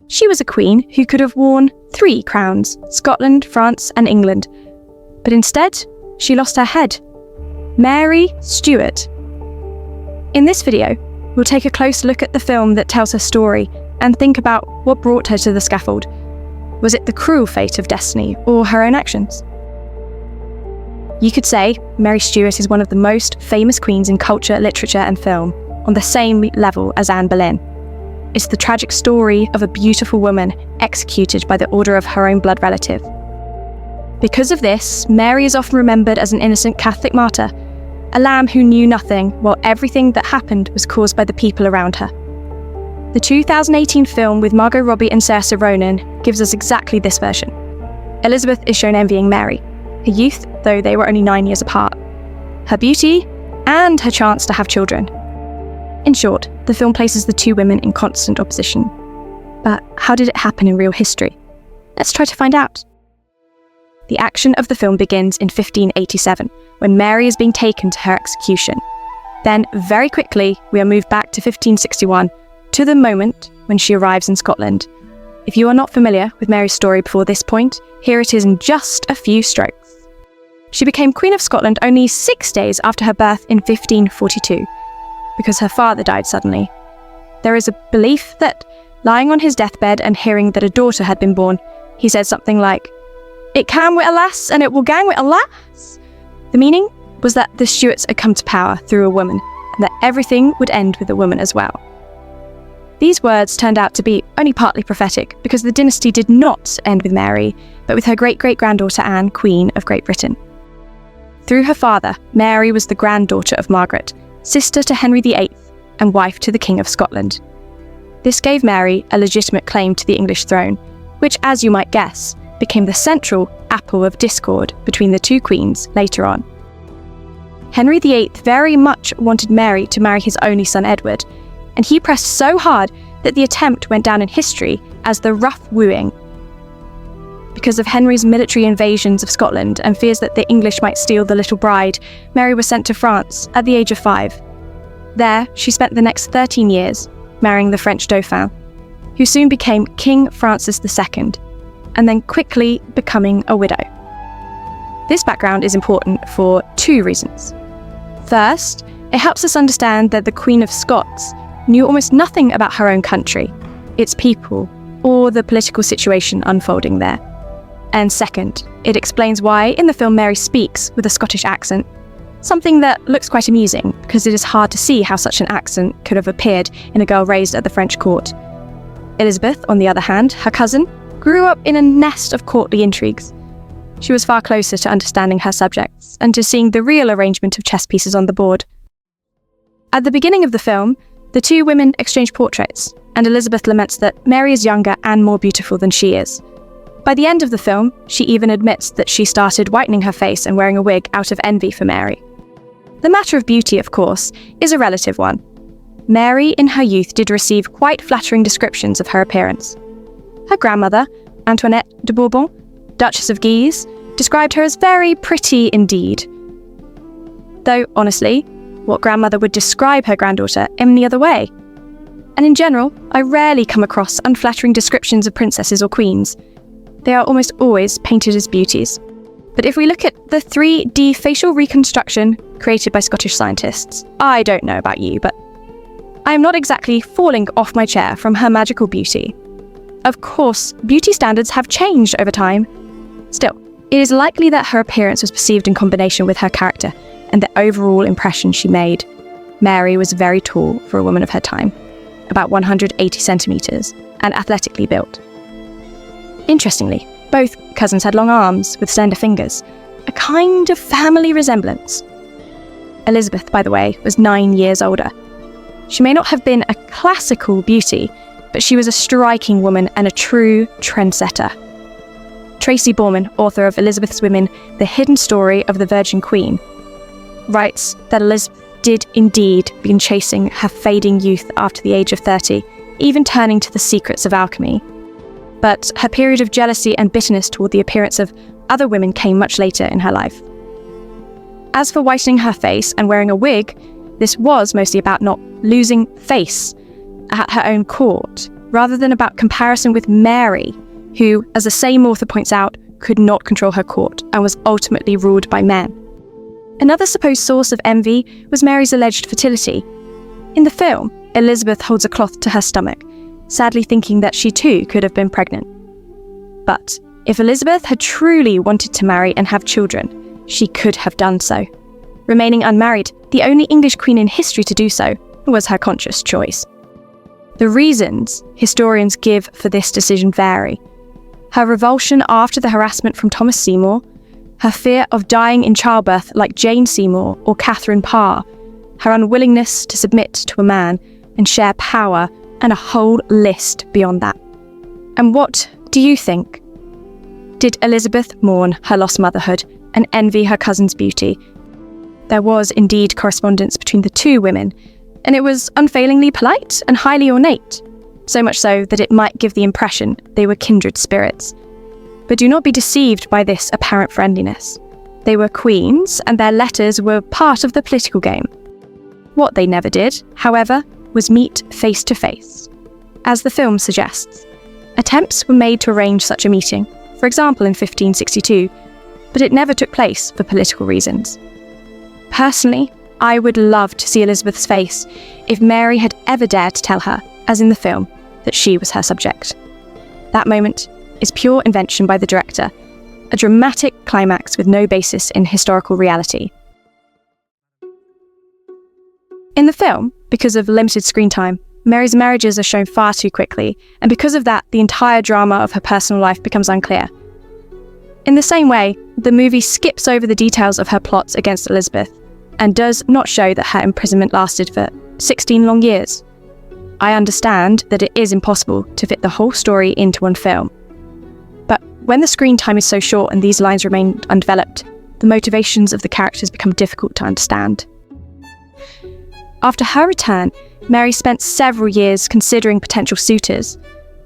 She was a queen who could have worn 3 crowns: Scotland, France, and England. But instead, she lost her head. Mary Stuart. In this video, we'll take a close look at the film that tells her story and think about what brought her to the scaffold. Was it the cruel fate of destiny or her own actions? You could say Mary Stuart is one of the most famous queens in culture, literature, and film, on the same level as Anne Boleyn. It's the tragic story of a beautiful woman executed by the order of her own blood relative. Because of this, Mary is often remembered as an innocent Catholic martyr, a lamb who knew nothing while everything that happened was caused by the people around her. The 2018 film with Margot Robbie and Saoirse Ronan gives us exactly this version. Elizabeth is shown envying Mary, her youth, though they were only 9 years apart, her beauty, and her chance to have children. In short, the film places the two women in constant opposition. But how did it happen in real history? Let's try to find out. The action of the film begins in 1587, when Mary is being taken to her execution. Then, very quickly, we are moved back to 1561, to the moment when she arrives in Scotland. If you are not familiar with Mary's story before this point, here it is in just a few strokes. She became Queen of Scotland only 6 days after her birth in 1542, because her father died suddenly. There is a belief that, lying on his deathbed and hearing that a daughter had been born, he said something like, "It can wi' a lass, and it will gang wi' a lass." The meaning was that the Stuarts had come to power through a woman, and that everything would end with a woman as well. These words turned out to be only partly prophetic, because the dynasty did not end with Mary, but with her great-great-granddaughter Anne, Queen of Great Britain. Through her father, Mary was the granddaughter of Margaret, sister to Henry VIII, and wife to the King of Scotland. This gave Mary a legitimate claim to the English throne, which, as you might guess, became the central apple of discord between the two queens later on. Henry VIII very much wanted Mary to marry his only son Edward, and he pressed so hard that the attempt went down in history as the Rough Wooing. Because of Henry's military invasions of Scotland and fears that the English might steal the little bride, Mary was sent to France at the age of 5. There, she spent the next 13 years marrying the French Dauphin, who soon became King Francis II, and then quickly becoming a widow. This background is important for 2 reasons. First, it helps us understand that the Queen of Scots knew almost nothing about her own country, its people, or the political situation unfolding there. And second, it explains why in the film Mary speaks with a Scottish accent, something that looks quite amusing because it is hard to see how such an accent could have appeared in a girl raised at the French court. Elizabeth, on the other hand, her cousin, grew up in a nest of courtly intrigues. She was far closer to understanding her subjects and to seeing the real arrangement of chess pieces on the board. At the beginning of the film, the two women exchange portraits, and Elizabeth laments that Mary is younger and more beautiful than she is. By the end of the film, she even admits that she started whitening her face and wearing a wig out of envy for Mary. The matter of beauty, of course, is a relative one. Mary, in her youth, did receive quite flattering descriptions of her appearance. Her grandmother, Antoinette de Bourbon, Duchess of Guise, described her as very pretty indeed. Though, honestly, what grandmother would describe her granddaughter any other way? And in general, I rarely come across unflattering descriptions of princesses or queens. They are almost always painted as beauties. But if we look at the 3D facial reconstruction created by Scottish scientists, I don't know about you, but I am not exactly falling off my chair from her magical beauty. Of course, beauty standards have changed over time. Still, it is likely that her appearance was perceived in combination with her character and the overall impression she made. Mary was very tall for a woman of her time, about 180 centimetres, and athletically built. Interestingly, both cousins had long arms with slender fingers, a kind of family resemblance. Elizabeth, by the way, was 9 years older. She may not have been a classical beauty, but she was a striking woman and a true trendsetter. Tracy Borman, author of Elizabeth's Women, The Hidden Story of the Virgin Queen, writes that Elizabeth did indeed begin chasing her fading youth after the age of 30, even turning to the secrets of alchemy. But her period of jealousy and bitterness toward the appearance of other women came much later in her life. As for whitening her face and wearing a wig, this was mostly about not losing face at her own court, rather than about comparison with Mary, who, as the same author points out, could not control her court and was ultimately ruled by men. Another supposed source of envy was Mary's alleged fertility. In the film, Elizabeth holds a cloth to her stomach, sadly thinking that she too could have been pregnant. But if Elizabeth had truly wanted to marry and have children, she could have done so. Remaining unmarried, the only English queen in history to do so, was her conscious choice. The reasons historians give for this decision vary. Her revulsion after the harassment from Thomas Seymour, her fear of dying in childbirth like Jane Seymour or Catherine Parr, her unwillingness to submit to a man and share power, and a whole list beyond that. And what do you think? Did Elizabeth mourn her lost motherhood and envy her cousin's beauty? There was indeed correspondence between the two women, and it was unfailingly polite and highly ornate, so much so that it might give the impression they were kindred spirits. But do not be deceived by this apparent friendliness. They were queens, and their letters were part of the political game. What they never did, however, was meet face to face. As the film suggests, attempts were made to arrange such a meeting, for example in 1562, but it never took place for political reasons. Personally, I would love to see Elizabeth's face if Mary had ever dared to tell her, as in the film, that she was her subject. That moment is pure invention by the director, a dramatic climax with no basis in historical reality. In the film, because of limited screen time, Mary's marriages are shown far too quickly, and because of that, the entire drama of her personal life becomes unclear. In the same way, the movie skips over the details of her plots against Elizabeth, and does not show that her imprisonment lasted for 16 long years. I understand that it is impossible to fit the whole story into one film. But when the screen time is so short and these lines remain undeveloped, the motivations of the characters become difficult to understand. After her return, Mary spent several years considering potential suitors,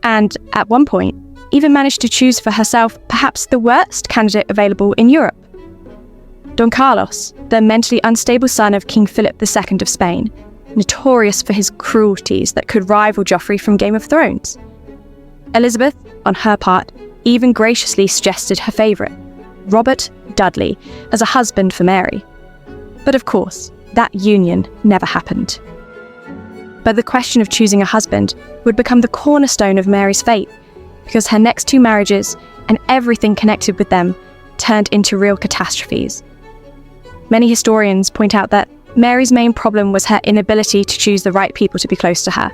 and at one point, even managed to choose for herself perhaps the worst candidate available in Europe. Don Carlos, the mentally unstable son of King Philip II of Spain, notorious for his cruelties that could rival Joffrey from Game of Thrones. Elizabeth, on her part, even graciously suggested her favourite, Robert Dudley, as a husband for Mary. But of course, that union never happened. But the question of choosing a husband would become the cornerstone of Mary's fate, because her next two marriages, and everything connected with them, turned into real catastrophes. Many historians point out that Mary's main problem was her inability to choose the right people to be close to her.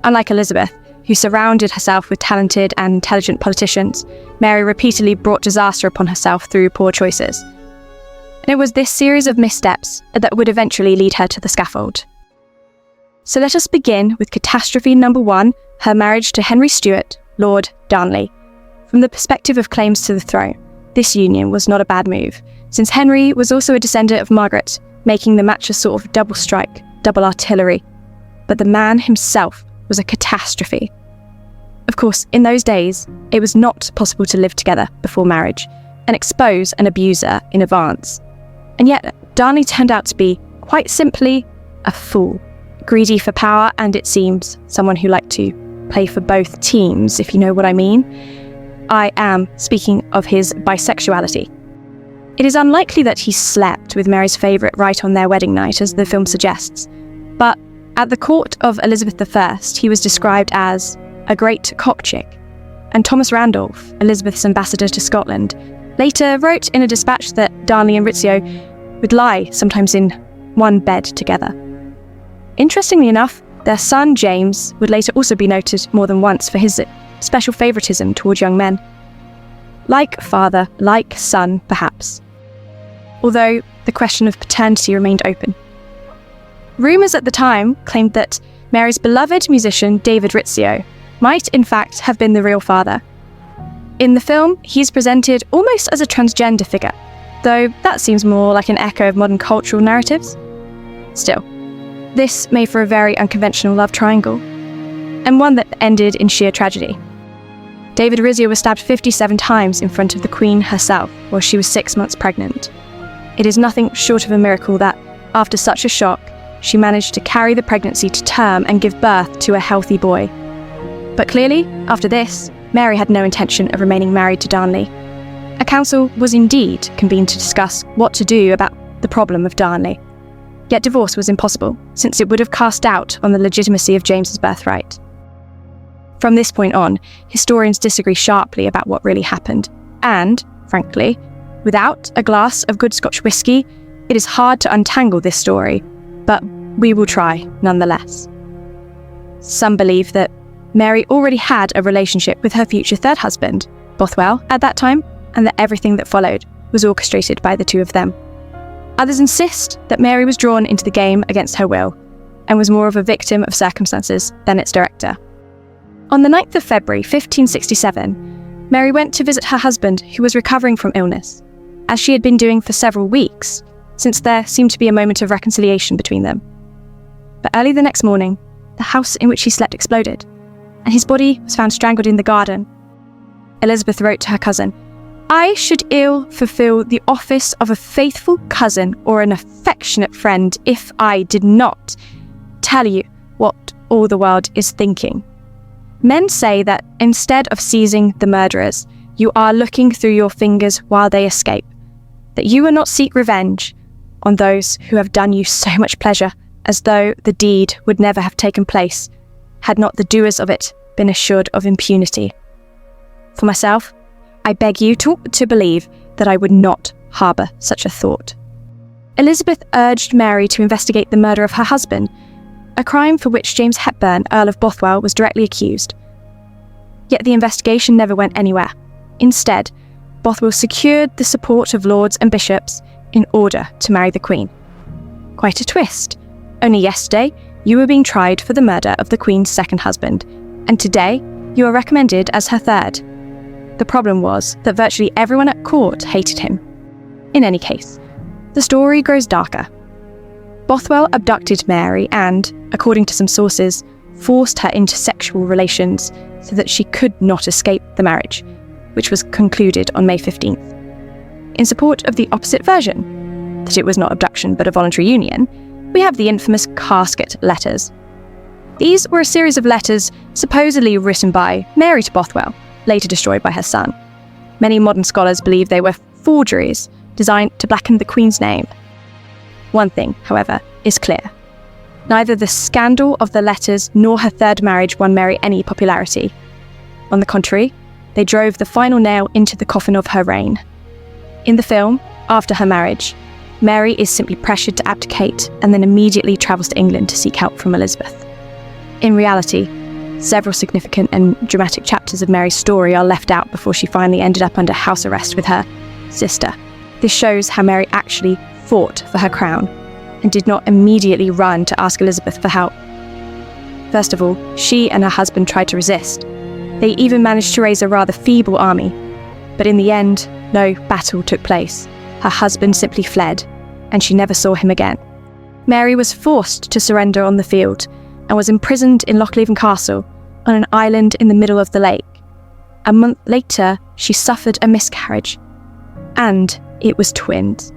Unlike Elizabeth, who surrounded herself with talented and intelligent politicians, Mary repeatedly brought disaster upon herself through poor choices. And it was this series of missteps that would eventually lead her to the scaffold. So let us begin with catastrophe number 1, her marriage to Henry Stuart, Lord Darnley. From the perspective of claims to the throne, this union was not a bad move, since Henry was also a descendant of Margaret, making the match a sort of double strike, double artillery. But the man himself was a catastrophe. Of course, in those days, it was not possible to live together before marriage and expose an abuser in advance. And yet, Darnley turned out to be, quite simply, a fool. Greedy for power, and it seems, someone who liked to play for both teams, if you know what I mean. I am speaking of his bisexuality. It is unlikely that he slept with Mary's favourite right on their wedding night, as the film suggests. But at the court of Elizabeth I, he was described as a great cockchick. And Thomas Randolph, Elizabeth's ambassador to Scotland, later wrote in a dispatch that Darnley and Rizzio would lie sometimes in one bed together. Interestingly enough, their son James would later also be noted more than once for his special favouritism towards young men. Like father, like son, perhaps. Although the question of paternity remained open. Rumours at the time claimed that Mary's beloved musician David Rizzio might in fact have been the real father. In the film, he's presented almost as a transgender figure, though that seems more like an echo of modern cultural narratives. Still, this made for a very unconventional love triangle, and one that ended in sheer tragedy. David Rizzio was stabbed 57 times in front of the Queen herself while she was 6 months pregnant. It is nothing short of a miracle that, after such a shock, she managed to carry the pregnancy to term and give birth to a healthy boy. But clearly, after this, Mary had no intention of remaining married to Darnley. A council was indeed convened to discuss what to do about the problem of Darnley. Yet divorce was impossible, since it would have cast doubt on the legitimacy of James's birthright. From this point on, historians disagree sharply about what really happened, and, frankly, without a glass of good Scotch whisky, it is hard to untangle this story, but we will try nonetheless. Some believe that Mary already had a relationship with her future third husband, Bothwell, at that time, and that everything that followed was orchestrated by the two of them. Others insist that Mary was drawn into the game against her will, and was more of a victim of circumstances than its director. On the 9th of February 1567, Mary went to visit her husband, who was recovering from illness, as she had been doing for several weeks, since there seemed to be a moment of reconciliation between them. But early the next morning, the house in which he slept exploded, and his body was found strangled in the garden. Elizabeth wrote to her cousin, "I should ill fulfill the office of a faithful cousin or an affectionate friend if I did not tell you what all the world is thinking. Men say that instead of seizing the murderers, you are looking through your fingers while they escape, that you will not seek revenge on those who have done you so much pleasure, as though the deed would never have taken place, had not the doers of it been assured of impunity. For myself, I beg you to believe that I would not harbour such a thought." Elizabeth urged Mary to investigate the murder of her husband, a crime for which James Hepburn, Earl of Bothwell, was directly accused. Yet the investigation never went anywhere. Instead, Bothwell secured the support of lords and bishops in order to marry the Queen. Quite a twist. Only yesterday, you were being tried for the murder of the Queen's second husband, and today, you are recommended as her third. The problem was that virtually everyone at court hated him. In any case, the story grows darker. Bothwell abducted Mary and, according to some sources, forced her into sexual relations so that she could not escape the marriage, which was concluded on May 15th. In support of the opposite version, that it was not abduction but a voluntary union, we have the infamous casket letters. These were a series of letters supposedly written by Mary to Bothwell, later destroyed by her son. Many modern scholars believe they were forgeries designed to blacken the Queen's name. One thing, however, is clear. Neither the scandal of the letters nor her third marriage won Mary any popularity. On the contrary, they drove the final nail into the coffin of her reign. In the film, after her marriage, Mary is simply pressured to abdicate and then immediately travels to England to seek help from Elizabeth. In reality, several significant and dramatic chapters of Mary's story are left out before she finally ended up under house arrest with her sister. This shows how Mary actually fought for her crown and did not immediately run to ask Elizabeth for help. First of all, she and her husband tried to resist. They even managed to raise a rather feeble army, but in the end, no battle took place. Her husband simply fled, and she never saw him again. Mary was forced to surrender on the field and was imprisoned in Lochleven Castle on an island in the middle of the lake. A month later, she suffered a miscarriage, and it was twins.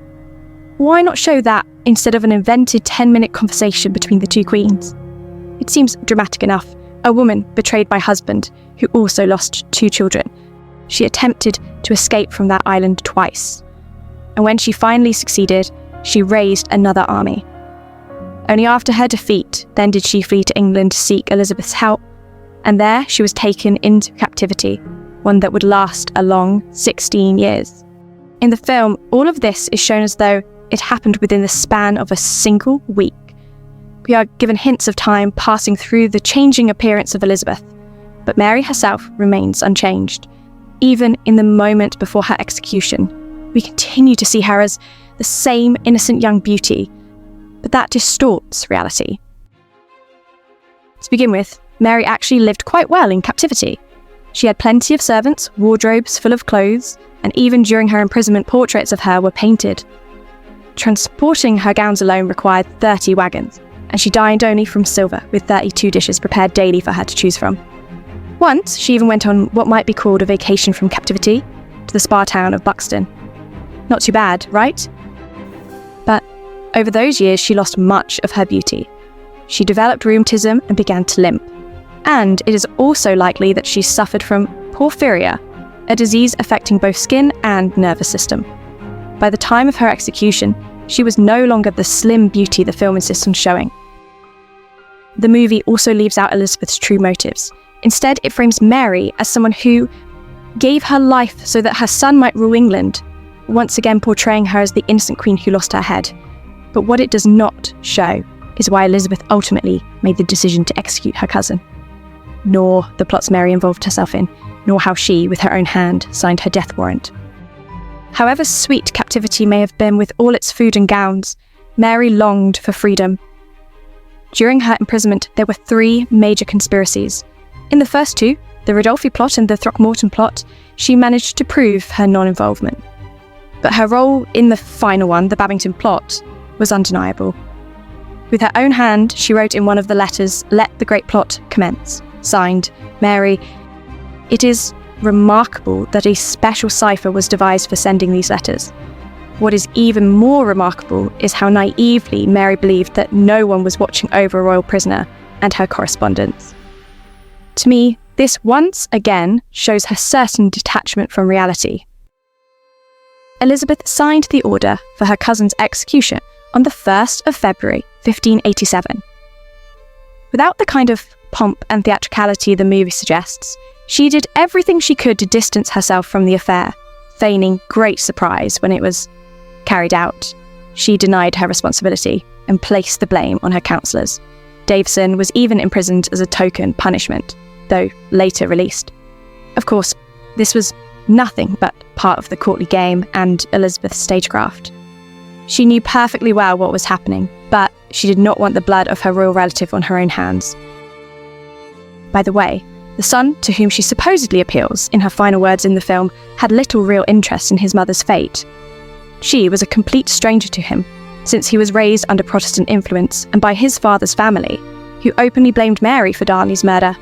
Why not show that instead of an invented 10-minute conversation between the two queens? It seems dramatic enough. A woman betrayed by husband who also lost two children. She attempted to escape from that island twice. And when she finally succeeded, she raised another army. Only after her defeat, then did she flee to England to seek Elizabeth's help, and there she was taken into captivity, one that would last a long 16 years. In the film, all of this is shown as though it happened within the span of a single week. We are given hints of time passing through the changing appearance of Elizabeth, but Mary herself remains unchanged. Even in the moment before her execution, we continue to see her as the same innocent young beauty, but that distorts reality. To begin with, Mary actually lived quite well in captivity. She had plenty of servants, wardrobes full of clothes, and even during her imprisonment, portraits of her were painted. Transporting her gowns alone required 30 wagons, and she dined only from silver, with 32 dishes prepared daily for her to choose from. Once, she even went on what might be called a vacation from captivity to the spa town of Buxton. Not too bad, right? But over those years, she lost much of her beauty. She developed rheumatism and began to limp. and it is also likely that she suffered from porphyria, a disease affecting both skin and nervous system. By the time of her execution, she was no longer the slim beauty the film insists on showing. The movie also leaves out Elizabeth's true motives. Instead, it frames Mary as someone who gave her life so that her son might rule England, once again portraying her as the innocent queen who lost her head. But what it does not show is why Elizabeth ultimately made the decision to execute her cousin, nor the plots Mary involved herself in, nor how she, with her own hand, signed her death warrant. However sweet captivity may have been with all its food and gowns, Mary longed for freedom. During her imprisonment, there were 3 major conspiracies. In the first 2, the Ridolfi plot and the Throckmorton plot, she managed to prove her non-involvement. But her role in the final one, the Babington plot, was undeniable. With her own hand, she wrote in one of the letters, "Let the great plot commence." Signed, Mary. It is remarkable that a special cipher was devised for sending these letters. What is even more remarkable is how naively Mary believed that no one was watching over a royal prisoner and her correspondence. To me, this once again shows her certain detachment from reality. Elizabeth signed the order for her cousin's execution on the 1st of February, 1587. Without the kind of pomp and theatricality the movie suggests, she did everything she could to distance herself from the affair, feigning great surprise when it was carried out. She denied her responsibility and placed the blame on her counsellors. Davison was even imprisoned as a token punishment, though later released. Of course, this was nothing but part of the courtly game and Elizabeth's stagecraft. She knew perfectly well what was happening, but she did not want the blood of her royal relative on her own hands. By the way, the son to whom she supposedly appeals in her final words in the film had little real interest in his mother's fate. She was a complete stranger to him, since he was raised under Protestant influence and by his father's family, who openly blamed Mary for Darnley's murder.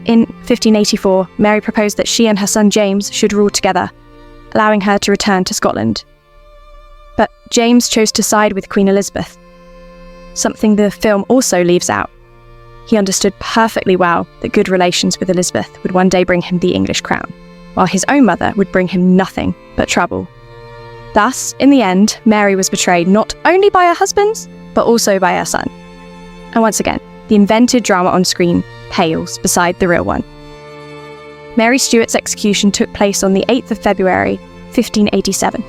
In 1584, Mary proposed that she and her son James should rule together, allowing her to return to Scotland. But James chose to side with Queen Elizabeth, something the film also leaves out. He understood perfectly well that good relations with Elizabeth would one day bring him the English crown, while his own mother would bring him nothing but trouble. Thus, in the end, Mary was betrayed not only by her husband, but also by her son. And once again, the invented drama on screen pales beside the real one. Mary Stuart's execution took place on the 8th of February, 1587.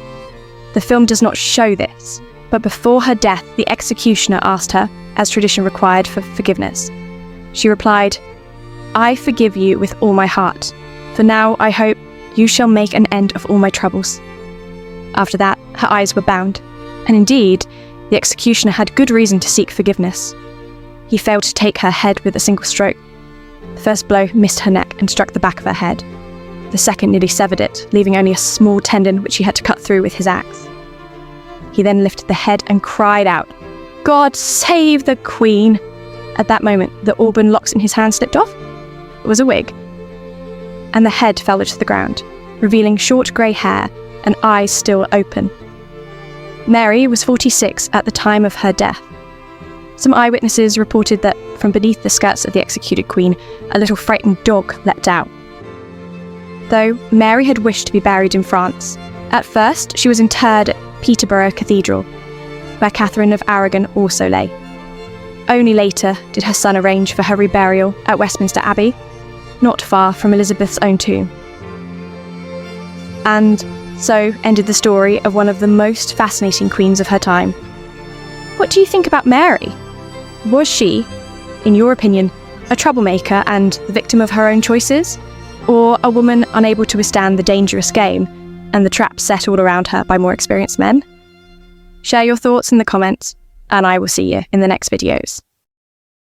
The film does not show this, but before her death, the executioner asked her, as tradition required, for forgiveness. She replied, "I forgive you with all my heart, for now I hope you shall make an end of all my troubles." After that, her eyes were bound, and indeed, the executioner had good reason to seek forgiveness. He failed to take her head with a single stroke. The first blow missed her neck and struck the back of her head. The second nearly severed it, leaving only a small tendon which he had to cut through with his axe. He then lifted the head and cried out, "God save the Queen!" At that moment, the auburn locks in his hand slipped off. It was a wig. And the head fell to the ground, revealing short grey hair and eyes still open. Mary was 46 at the time of her death. Some eyewitnesses reported that from beneath the skirts of the executed queen, a little frightened dog leapt out. Though Mary had wished to be buried in France, at first she was interred at Peterborough Cathedral, where Catherine of Aragon also lay. Only later did her son arrange for her reburial at Westminster Abbey, not far from Elizabeth's own tomb. And so ended the story of one of the most fascinating queens of her time. What do you think about Mary? Was she, in your opinion, a troublemaker and the victim of her own choices? Or a woman unable to withstand the dangerous game and the traps set all around her by more experienced men? Share your thoughts in the comments, and I will see you in the next videos.